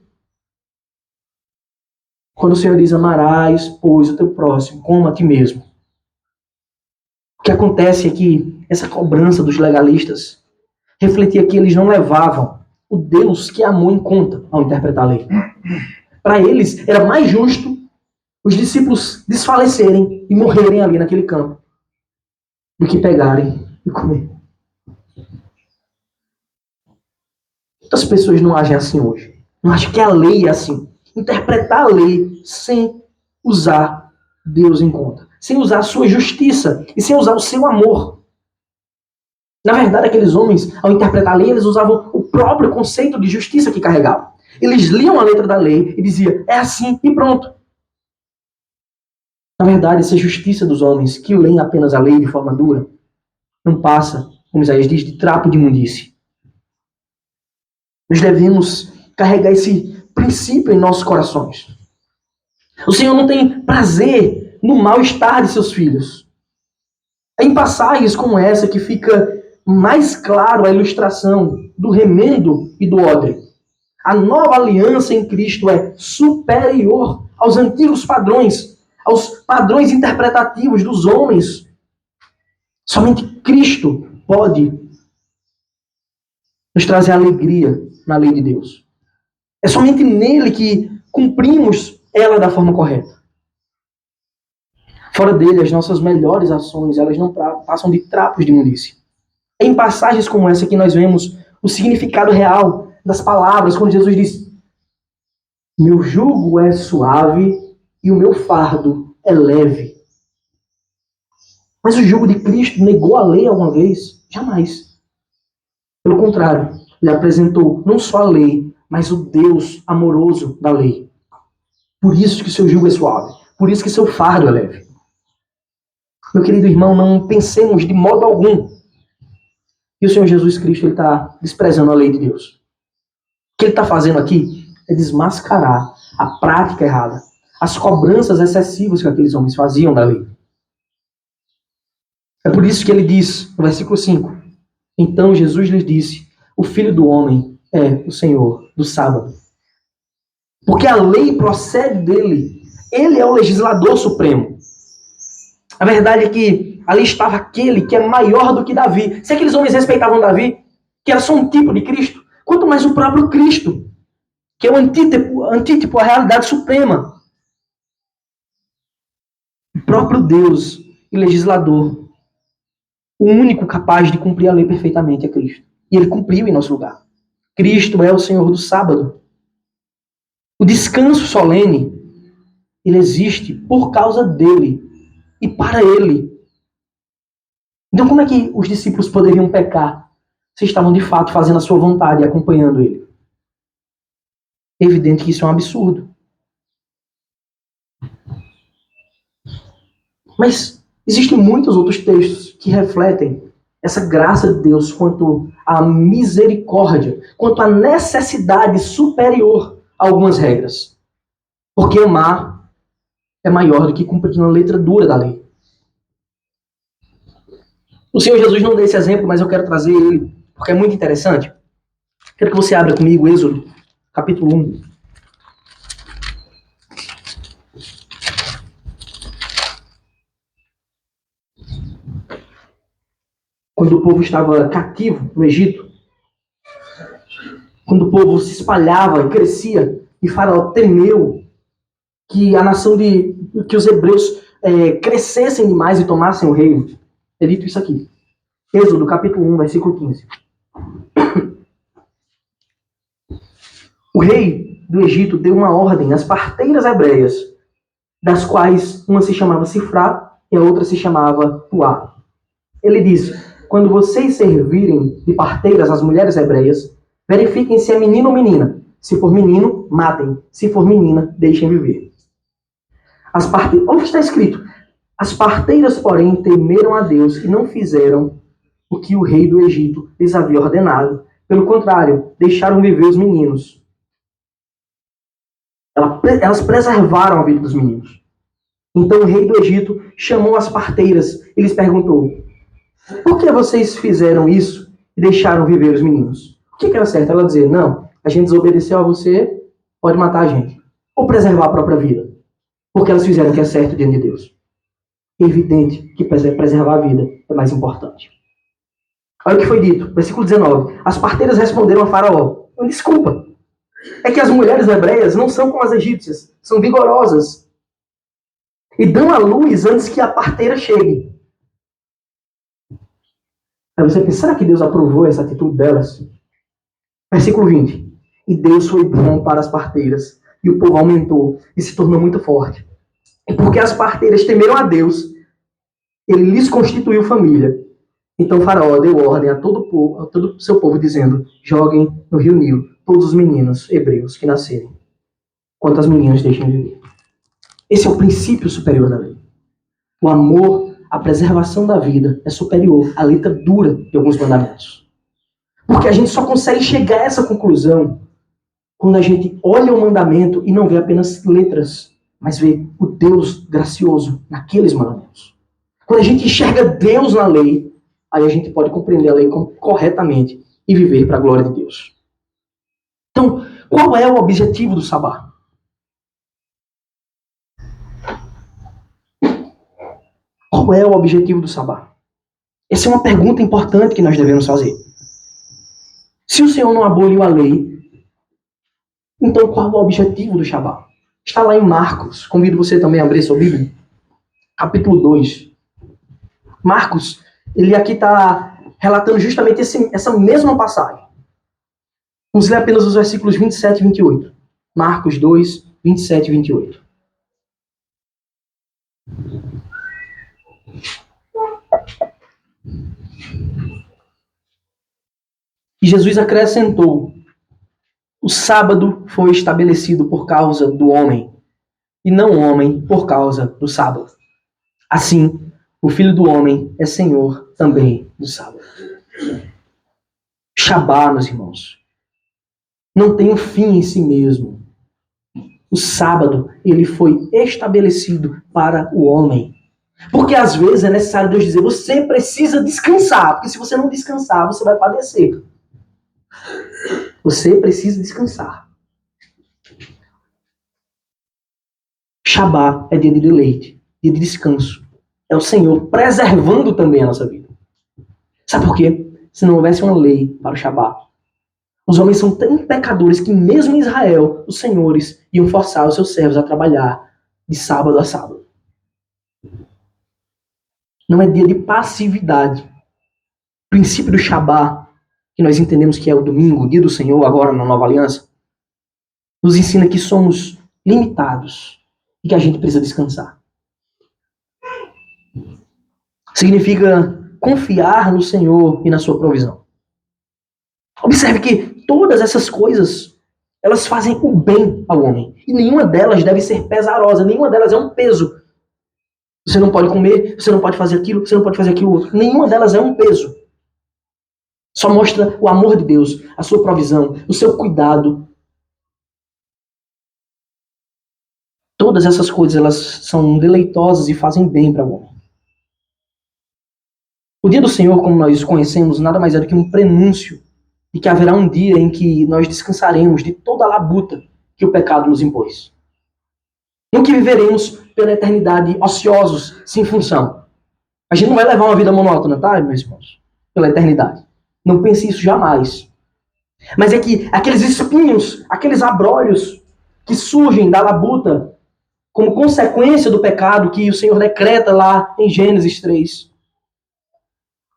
Quando o Senhor diz amarás, pois, o teu próximo, como a ti mesmo. O que acontece é que essa cobrança dos legalistas refletia que eles não levavam o Deus que amou em conta ao interpretar a lei. Para eles, era mais justo os discípulos desfalecerem e morrerem ali naquele campo do que pegarem e comer. Muitas pessoas não agem assim hoje. Não acham que a lei é assim. Interpretar a lei sem usar Deus em conta. Sem usar a sua justiça e sem usar o seu amor. Na verdade, aqueles homens, ao interpretar a lei, eles usavam o próprio conceito de justiça que carregavam. Eles liam a letra da lei e diziam, é assim e pronto. Na verdade, essa justiça dos homens que leem apenas a lei de forma dura não passa, como Isaías diz, de trapo de imundície. Nós devemos carregar esse princípio em nossos corações. O Senhor não tem prazer no mal-estar de seus filhos. É em passagens como essa que fica mais claro a ilustração do remendo e do odre. A nova aliança em Cristo é superior aos antigos padrões, aos padrões interpretativos dos homens. Somente Cristo pode nos trazer alegria na lei de Deus. É somente nele que cumprimos ela da forma correta. Fora dele, as nossas melhores ações, elas não passam de trapos de imundície. É em passagens como essa que nós vemos o significado real das palavras, quando Jesus diz, meu jugo é suave e o meu fardo é leve. Mas o jugo de Cristo negou a lei alguma vez? Jamais. Pelo contrário, ele apresentou não só a lei, mas o Deus amoroso da lei. Por isso que seu jugo é suave. Por isso que seu fardo é leve. Meu querido irmão, não pensemos de modo algum que o Senhor Jesus Cristo está desprezando a lei de Deus. O que ele está fazendo aqui é desmascarar a prática errada, as cobranças excessivas que aqueles homens faziam da lei. É por isso que ele diz, no versículo 5, então Jesus lhes disse, o Filho do Homem é o Senhor do sábado. Porque a lei procede dele. Ele é o legislador supremo. A verdade é que ali estava aquele que é maior do que Davi. Se aqueles homens respeitavam Davi, que era só um tipo de Cristo, quanto mais o próprio Cristo, que é o antítipo, a realidade suprema. O próprio Deus e legislador, o único capaz de cumprir a lei perfeitamente é Cristo. E ele cumpriu em nosso lugar. Cristo é o Senhor do sábado. O descanso solene, ele existe por causa dele e para ele. Então como é que os discípulos poderiam pecar se estavam de fato fazendo a sua vontade e acompanhando ele? É evidente que isso é um absurdo. Mas existem muitos outros textos que refletem essa graça de Deus, quanto à misericórdia, quanto à necessidade superior a algumas regras. Porque amar é maior do que cumprir uma letra dura da lei. O Senhor Jesus não deu esse exemplo, mas eu quero trazer ele, porque é muito interessante. Quero que você abra comigo Êxodo, capítulo 1. Quando o povo estava cativo no Egito, quando o povo se espalhava e crescia, e Faraó temeu que a nação que os hebreus crescessem demais e tomassem o reino. É dito isso aqui. Êxodo, capítulo 1, versículo 15. O rei do Egito deu uma ordem às parteiras hebreias, das quais uma se chamava Sifrá e a outra se chamava Puá. Ele disse: quando vocês servirem de parteiras às mulheres hebreias, verifiquem se é menino ou menina. Se for menino, matem. Se for menina, deixem viver. Olha o que está escrito. As parteiras, porém, temeram a Deus e não fizeram o que o rei do Egito lhes havia ordenado. Pelo contrário, deixaram viver os meninos. Elas preservaram a vida dos meninos. Então o rei do Egito chamou as parteiras e lhes perguntou: por que vocês fizeram isso e deixaram viver os meninos? O que era certo? Ela dizer: não, a gente desobedeceu a você, pode matar a gente. Ou preservar a própria vida. Porque elas fizeram o que é certo diante de Deus. É evidente que preservar a vida é mais importante. Olha o que foi dito, versículo 19. As parteiras responderam a Faraó: desculpa, é que as mulheres hebreias não são como as egípcias, são vigorosas e dão à luz antes que a parteira chegue. Aí você pensa, será que Deus aprovou essa atitude delas? Versículo 20. E Deus foi bom para as parteiras, e o povo aumentou e se tornou muito forte. E porque as parteiras temeram a Deus, ele lhes constituiu família. Então Faraó deu ordem a todo o seu povo, dizendo: joguem no rio Nilo todos os meninos hebreus que nascerem, quanto as meninas deixem viver. Esse é o princípio superior da lei. O amor, a preservação da vida é superior à letra dura de alguns mandamentos. Porque a gente só consegue chegar a essa conclusão quando a gente olha o mandamento e não vê apenas letras, mas vê o Deus gracioso naqueles mandamentos. Quando a gente enxerga Deus na lei, aí a gente pode compreender a lei corretamente e viver para a glória de Deus. Então, qual é o objetivo do sabá? Qual é o objetivo do sabá? Essa é uma pergunta importante que nós devemos fazer. Se o Senhor não aboliu a lei, então qual é o objetivo do sabá? Está lá em Marcos. Convido você também a abrir sua Bíblia. Capítulo 2. Marcos, ele aqui está relatando justamente essa mesma passagem. Vamos ler apenas os versículos 27 e 28. Marcos 2, 27 e 28. E Jesus acrescentou: o sábado foi estabelecido por causa do homem, e não o homem por causa do sábado. Assim, o Filho do Homem é Senhor também do sábado. Shabá, meus irmãos, não tem um fim em si mesmo. O sábado, ele foi estabelecido para o homem. Porque às vezes é necessário Deus dizer: você precisa descansar, porque se você não descansar, você vai padecer. Você precisa descansar. Shabá é dia de deleite, dia de descanso. É o Senhor preservando também a nossa vida. Sabe por quê? Se não houvesse uma lei para o Shabá, os homens são tão pecadores que mesmo em Israel, os senhores iam forçar os seus servos a trabalhar de sábado a sábado. Não é dia de passividade. O princípio do Shabá, que nós entendemos que é o domingo, o dia do Senhor, agora na Nova Aliança, nos ensina que somos limitados e que a gente precisa descansar. Significa confiar no Senhor e na sua provisão. Observe que todas essas coisas, elas fazem o bem ao homem. E nenhuma delas deve ser pesarosa, nenhuma delas é um peso. Você não pode comer, você não pode fazer aquilo, você não pode fazer aquilo outro. Nenhuma delas é um peso. Só mostra o amor de Deus, a sua provisão, o seu cuidado. Todas essas coisas, elas são deleitosas e fazem bem para o homem. O dia do Senhor, como nós conhecemos, nada mais é do que um prenúncio de que haverá um dia em que nós descansaremos de toda a labuta que o pecado nos impôs. Não que viveremos pela eternidade ociosos, sem função. A gente não vai levar uma vida monótona, tá, meus irmãos? Pela eternidade. Não pense isso jamais. Mas é que aqueles espinhos, aqueles abrolhos que surgem da labuta como consequência do pecado que o Senhor decreta lá em Gênesis 3.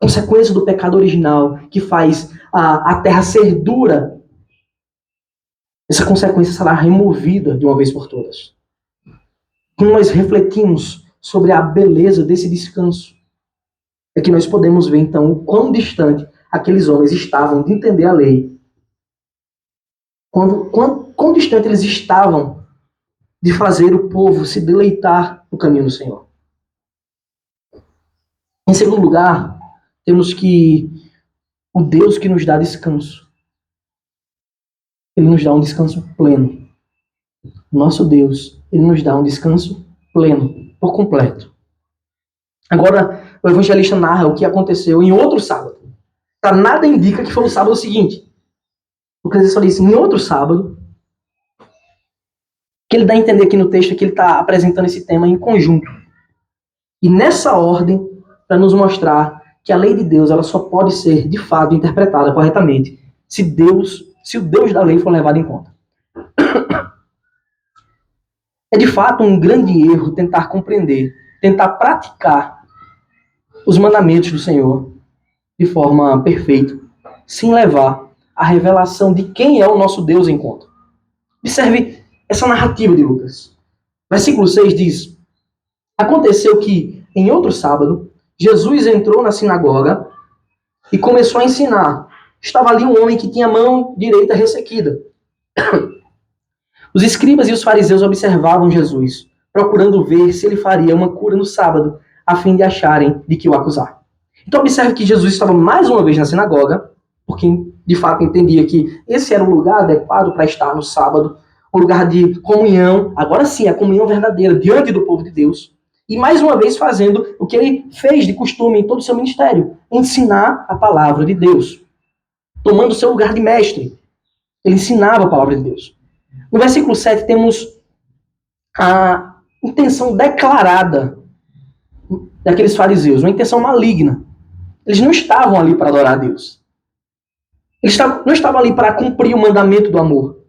Consequência do pecado original que faz a terra ser dura. Essa consequência será removida de uma vez por todas. Quando nós refletimos sobre a beleza desse descanso, é que nós podemos ver então o quão distante aqueles homens estavam de entender a lei. Quão distante eles estavam de fazer o povo se deleitar no caminho do Senhor. Em segundo lugar, temos que o Deus que nos dá descanso, Ele nos dá um descanso pleno. Nosso Deus, Ele nos dá um descanso pleno, por completo. Agora, o evangelista narra o que aconteceu em outro sábado. Nada indica que foi o sábado seguinte. Porque ele só diz, em outro sábado, que ele dá a entender aqui no texto que ele está apresentando esse tema em conjunto. E nessa ordem, para nos mostrar que a lei de Deus ela só pode ser, de fato, interpretada corretamente se o Deus da lei for levado em conta. É de fato um grande erro tentar compreender, tentar praticar os mandamentos do Senhor de forma perfeita, sem levar a revelação de quem é o nosso Deus em conta. Observe essa narrativa de Lucas. Versículo 6 diz: aconteceu que, em outro sábado, Jesus entrou na sinagoga e começou a ensinar. Estava ali um homem que tinha a mão direita ressequida. Os escribas e os fariseus observavam Jesus, procurando ver se ele faria uma cura no sábado, a fim de acharem de que o acusar. Então observe que Jesus estava mais uma vez na sinagoga, porque de fato entendia que esse era o lugar adequado para estar no sábado, um lugar de comunhão, agora sim, a comunhão verdadeira diante do povo de Deus. E mais uma vez fazendo o que ele fez de costume em todo o seu ministério, ensinar a palavra de Deus. Tomando o seu lugar de mestre. Ele ensinava a palavra de Deus. No versículo 7 temos a intenção declarada daqueles fariseus, uma intenção maligna. Eles não estavam ali para adorar a Deus. Eles não estavam ali para cumprir o mandamento do amor.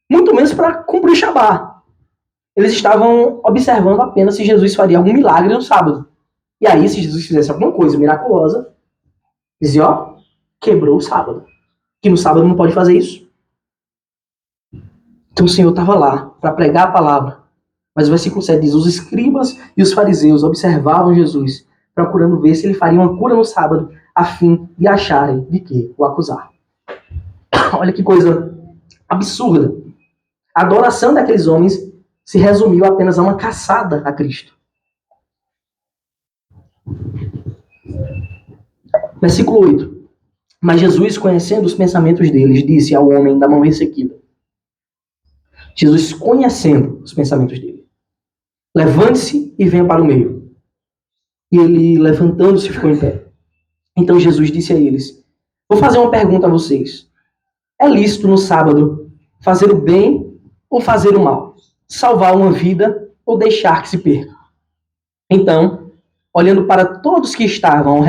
Muito menos para cumprir o Shabá. Eles estavam observando apenas se Jesus faria algum milagre no sábado. E aí, se Jesus fizesse alguma coisa miraculosa, dizia, ó, quebrou o sábado. Que no sábado não pode fazer isso. Então o Senhor estava lá para pregar a palavra. Mas o versículo 7 diz, os escribas e os fariseus observavam Jesus, procurando ver se ele faria uma cura no sábado, a fim de acharem de que o acusar. Olha que coisa absurda. A adoração daqueles homens se resumiu apenas a uma caçada a Cristo. Versículo 8. Mas Jesus, conhecendo os pensamentos deles, disse ao homem da mão ressequida. Jesus, conhecendo os pensamentos dele, levante-se e venha para o meio. E ele, levantando-se, ficou em pé. Então Jesus disse a eles, vou fazer uma pergunta a vocês. É lícito no sábado fazer o bem ou fazer o mal? Salvar uma vida ou deixar que se perca? Então, olhando para todos que estavam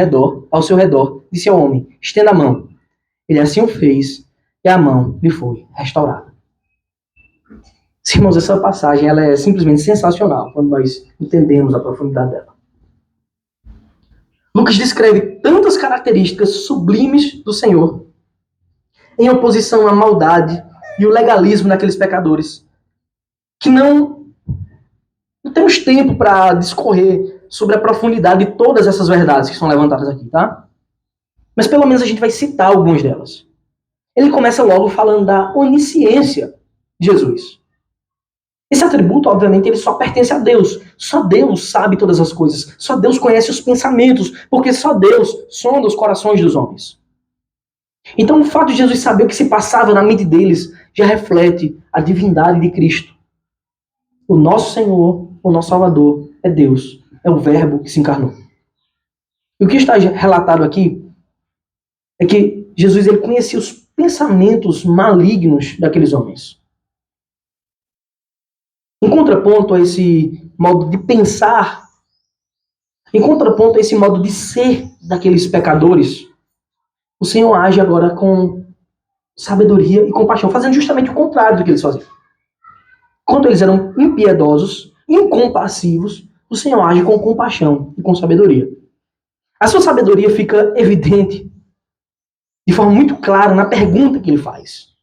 ao seu redor, disse ao homem, estenda a mão. Ele assim o fez e a mão lhe foi restaurada. Irmãos, essa passagem ela é simplesmente sensacional quando nós entendemos a profundidade dela. Lucas descreve tantas características sublimes do Senhor em oposição à maldade e o legalismo daqueles pecadores que não temos tempo para discorrer sobre a profundidade de todas essas verdades que são levantadas aqui, tá? Mas pelo menos a gente vai citar algumas delas. Ele começa logo falando da onisciência de Jesus. Esse atributo, obviamente, ele só pertence a Deus. Só Deus sabe todas as coisas. Só Deus conhece os pensamentos, porque só Deus sonda os corações dos homens. Então, o fato de Jesus saber o que se passava na mente deles já reflete a divindade de Cristo. O nosso Senhor, o nosso Salvador, é Deus, é o Verbo que se encarnou. E o que está relatado aqui é que Jesus ele conhecia os pensamentos malignos daqueles homens. Em contraponto a esse modo de pensar, em contraponto a esse modo de ser daqueles pecadores, o Senhor age agora com sabedoria e compaixão, fazendo justamente o contrário do que eles faziam. Quando eles eram impiedosos, incompassivos, o Senhor age com compaixão e com sabedoria. A sua sabedoria fica evidente de forma muito clara na pergunta que ele faz.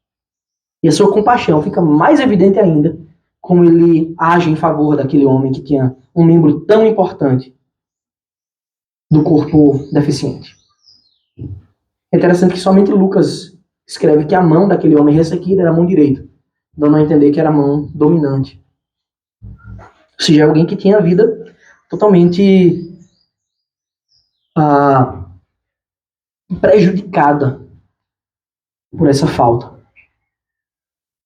E a sua compaixão fica mais evidente ainda como ele age em favor daquele homem que tinha um membro tão importante do corpo deficiente. É interessante que somente Lucas escreve que a mão daquele homem ressequida era a mão direita, dando a entender que era a mão dominante. Ou seja, alguém que tinha a vida totalmente prejudicada por essa falta.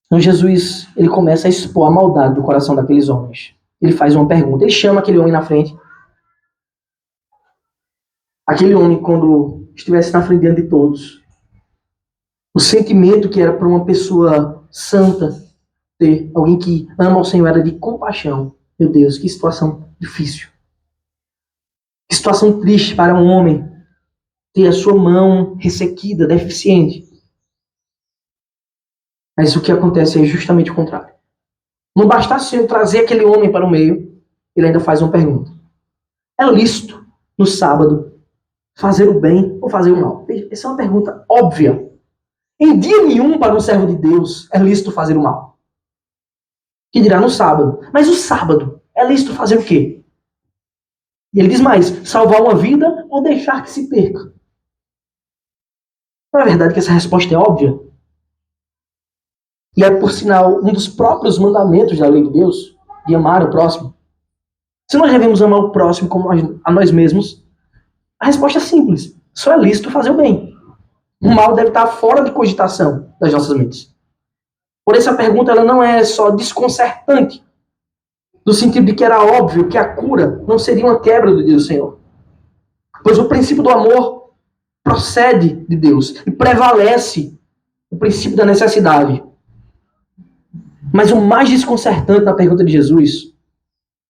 Então Jesus ele começa a expor a maldade do coração daqueles homens. Ele faz uma pergunta, ele chama aquele homem na frente. Aquele homem, quando estivesse na frente diante de todos, o sentimento que era para uma pessoa santa ter, alguém que ama ao Senhor, era de compaixão. Meu Deus, que situação difícil. Que situação triste para um homem ter a sua mão ressequida, deficiente. Mas o que acontece é justamente o contrário. Não bastasse o Senhor trazer aquele homem para o meio, ele ainda faz uma pergunta. É lícito, no sábado, fazer o bem ou fazer o mal? Essa é uma pergunta óbvia. Em dia nenhum, para um servo de Deus, é lícito fazer o mal. Que dirá no sábado. Mas o sábado, é lícito fazer o quê? E ele diz mais, salvar uma vida ou deixar que se perca? Não é verdade que essa resposta é óbvia? E é, por sinal, um dos próprios mandamentos da lei de Deus, de amar o próximo. Se nós devemos amar o próximo como a nós mesmos, a resposta é simples. Só é lícito fazer o bem. O mal deve estar fora de cogitação das nossas mentes. Por isso a pergunta ela não é só desconcertante, no sentido de que era óbvio que a cura não seria uma quebra do Deus do Senhor. Pois o princípio do amor procede de Deus e prevalece o princípio da necessidade. Mas o mais desconcertante na pergunta de Jesus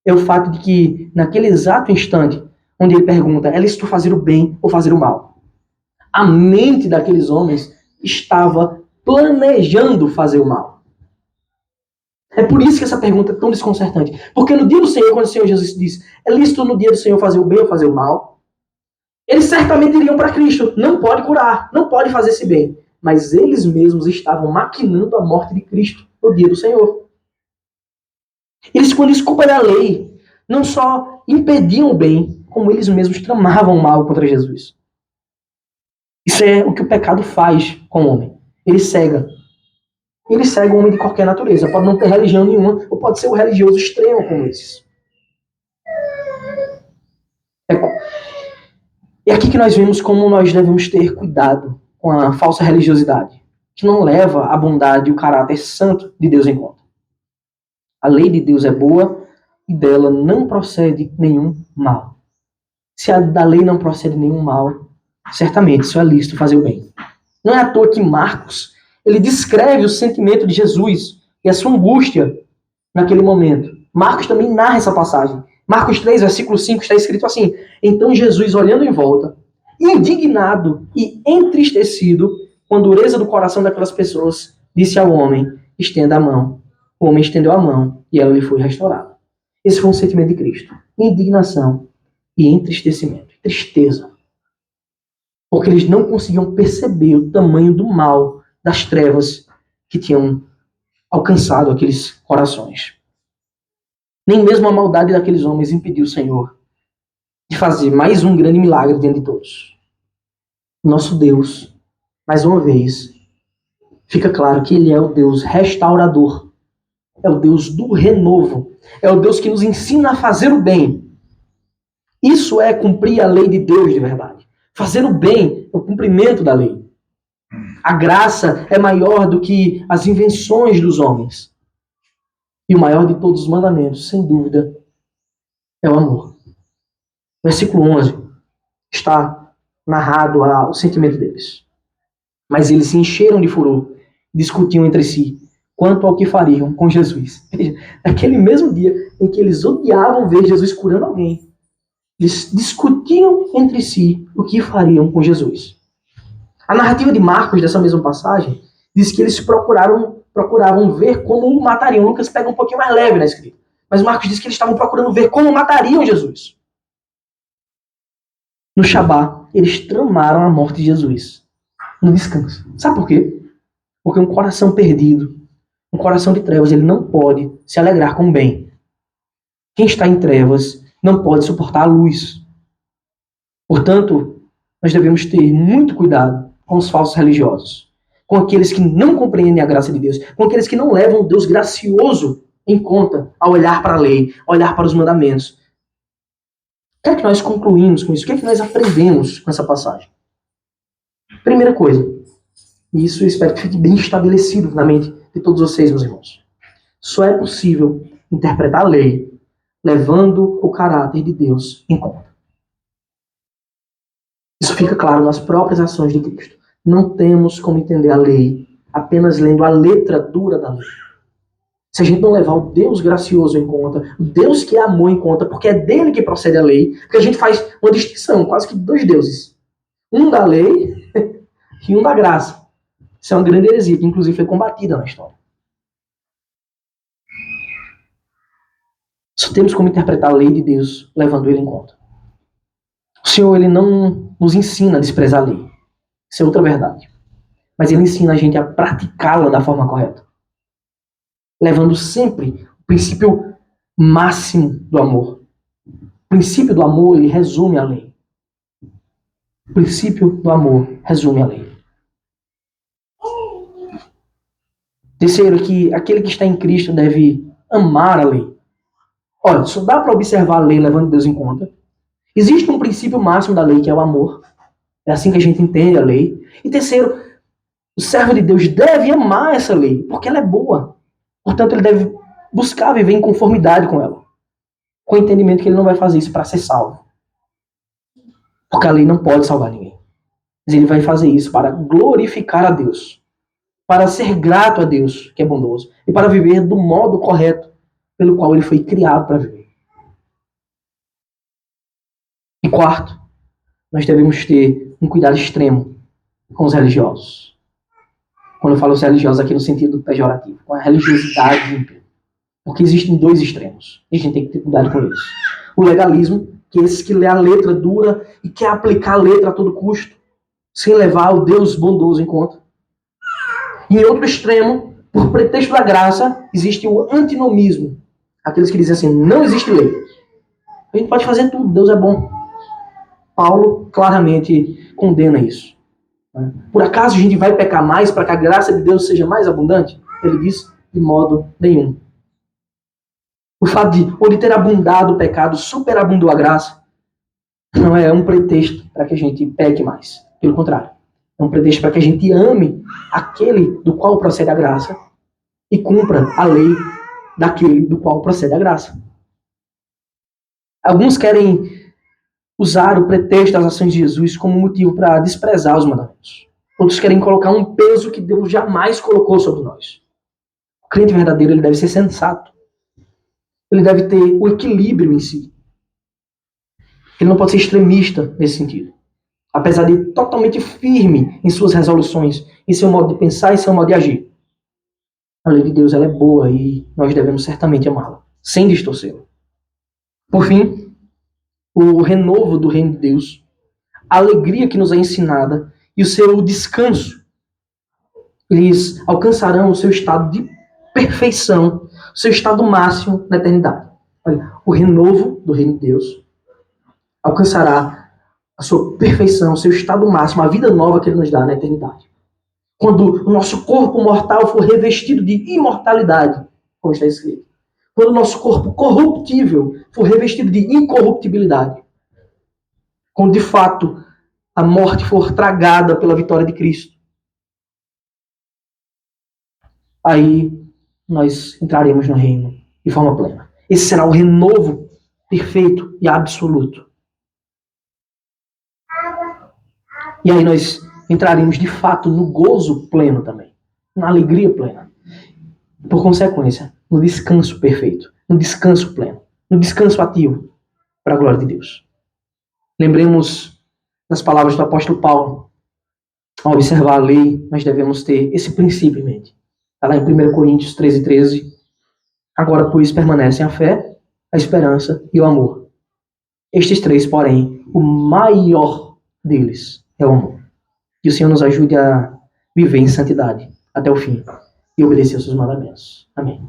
é o fato de que, naquele exato instante, onde ele pergunta, é lícito fazer o bem ou fazer o mal? A mente daqueles homens estava planejando fazer o mal. É por isso que essa pergunta é tão desconcertante. Porque no dia do Senhor, quando o Senhor Jesus diz, é lícito no dia do Senhor fazer o bem ou fazer o mal? Eles certamente iriam para Cristo. Não pode curar, não pode fazer esse bem. Mas eles mesmos estavam maquinando a morte de Cristo no dia do Senhor. Eles, com desculpa da lei, não só impediam o bem, como eles mesmos tramavam o mal contra Jesus. Isso é o que o pecado faz com o homem. Ele cega. Ele cega o homem de qualquer natureza. Pode não ter religião nenhuma, ou pode ser o religioso extremo como esses. É aqui que nós vemos como nós devemos ter cuidado com a falsa religiosidade, que não leva a bondade e o caráter santo de Deus em conta. A lei de Deus é boa e dela não procede nenhum mal. Se a da lei não procede nenhum mal, certamente isso é lícito fazer o bem. Não é à toa que Marcos ele descreve o sentimento de Jesus e a sua angústia naquele momento. Marcos também narra essa passagem. Marcos 3, versículo 5, está escrito assim: então Jesus, olhando em volta, indignado e entristecido com a dureza do coração daquelas pessoas, disse ao homem, estenda a mão. O homem estendeu a mão e ela lhe foi restaurada. Esse foi um sentimento de Cristo. Indignação e entristecimento. Tristeza. Porque eles não conseguiam perceber o tamanho do mal, das trevas que tinham alcançado aqueles corações. Nem mesmo a maldade daqueles homens impediu o Senhor de fazer mais um grande milagre diante de todos. Nosso Deus, mais uma vez, fica claro que Ele é o Deus restaurador. É o Deus do renovo. É o Deus que nos ensina a fazer o bem. Isso é cumprir a lei de Deus de verdade. Fazer o bem é o cumprimento da lei. A graça é maior do que as invenções dos homens. E o maior de todos os mandamentos, sem dúvida, é o amor. Versículo 11 está narrado o sentimento deles. Mas eles se encheram de furor, discutiam entre si quanto ao que fariam com Jesus. Naquele mesmo dia em que eles odiavam ver Jesus curando alguém, eles discutiam entre si o que fariam com Jesus. A narrativa de Marcos, dessa mesma passagem, diz que eles procuravam ver como o matariam. Lucas pega um pouquinho mais leve na escrita. Mas Marcos diz que eles estavam procurando ver como matariam Jesus. No Shabá, eles tramaram a morte de Jesus. No descanso. Sabe por quê? Porque um coração perdido, um coração de trevas, ele não pode se alegrar com o bem. Quem está em trevas não pode suportar a luz. Portanto, nós devemos ter muito cuidado com os falsos religiosos, com aqueles que não compreendem a graça de Deus, com aqueles que não levam o Deus gracioso em conta ao olhar para a lei, ao olhar para os mandamentos. O que é que nós concluímos com isso? O que é que nós aprendemos com essa passagem? Primeira coisa, e isso eu espero que fique bem estabelecido na mente de todos vocês, meus irmãos. Só é possível interpretar a lei levando o caráter de Deus em conta. Isso fica claro nas próprias ações de Cristo. Não temos como entender a lei apenas lendo a letra dura da lei. Se a gente não levar o Deus gracioso em conta, o Deus que é amor em conta, porque é dele que procede a lei, porque a gente faz uma distinção, quase que de dois deuses. Um da lei e um da graça. Isso é uma grande heresia, que inclusive foi combatida na história. Só temos como interpretar a lei de Deus levando ele em conta. O Senhor, ele não nos ensina a desprezar a lei. Isso é outra verdade. Mas ele ensina a gente a praticá-la da forma correta. Levando sempre o princípio máximo do amor. O princípio do amor, ele resume a lei. O princípio do amor resume a lei. Terceiro, que aquele que está em Cristo deve amar a lei. Olha, só dá para observar a lei levando Deus em conta. Existe um princípio máximo da lei, que é o amor. É assim que a gente entende a lei. E terceiro, o servo de Deus deve amar essa lei, porque ela é boa. Portanto, ele deve buscar viver em conformidade com ela. Com o entendimento que ele não vai fazer isso para ser salvo. Porque a lei não pode salvar ninguém. Mas ele vai fazer isso para glorificar a Deus. Para ser grato a Deus, que é bondoso. E para viver do modo correto pelo qual ele foi criado para viver. E quarto, nós devemos ter um cuidado extremo com os religiosos. Quando eu falo os religiosos aqui no sentido pejorativo, com a religiosidade ímpia. Porque existem dois extremos. E a gente tem que ter cuidado com eles. O legalismo, que é esse que lê a letra dura e quer aplicar a letra a todo custo, sem levar o Deus bondoso em conta. E em outro extremo, por pretexto da graça, existe o antinomismo. Aqueles que dizem assim, não existe lei. A gente pode fazer tudo, Deus é bom. Paulo claramente condena isso. Por acaso a gente vai pecar mais para que a graça de Deus seja mais abundante? Ele diz, de modo nenhum. O fato de, onde ter abundado o pecado, superabundou a graça, não é um pretexto para que a gente peque mais. Pelo contrário, é um pretexto para que a gente ame aquele do qual procede a graça e cumpra a lei daquele do qual procede a graça. Alguns querem usar o pretexto das ações de Jesus como motivo para desprezar os mandamentos. Outros querem colocar um peso que Deus jamais colocou sobre nós. O crente verdadeiro, ele deve ser sensato. Ele deve ter o equilíbrio em si. Ele não pode ser extremista nesse sentido. Apesar de totalmente firme em suas resoluções, em seu modo de pensar e seu modo de agir. A lei de Deus, ela é boa e nós devemos certamente amá-la, sem distorcê-la. Por fim, o renovo do reino de Deus, a alegria que nos é ensinada e o seu descanso. Eles alcançarão o seu estado de perfeição, o seu estado máximo na eternidade. Olha, o renovo do reino de Deus alcançará a sua perfeição, o seu estado máximo, a vida nova que ele nos dá na eternidade. Quando o nosso corpo mortal for revestido de imortalidade, como está escrito. Quando o nosso corpo corruptível for revestido de incorruptibilidade. Quando, de fato, a morte for tragada pela vitória de Cristo. aí nós entraremos no reino de forma plena. Esse será o renovo perfeito e absoluto. E aí nós entraremos de fato no gozo pleno também, na alegria plena. Por consequência, no descanso perfeito, no descanso pleno, no descanso ativo para a glória de Deus. Lembremos das palavras do apóstolo Paulo. Ao observar a lei, nós devemos ter esse princípio em mente. Está lá em 1 Coríntios 13:13. Agora, pois, permanecem a fé, a esperança e o amor. Estes três, porém, o maior deles é o amor. Que o Senhor nos ajude a viver em santidade até o fim e obedecer aos seus mandamentos. Amém.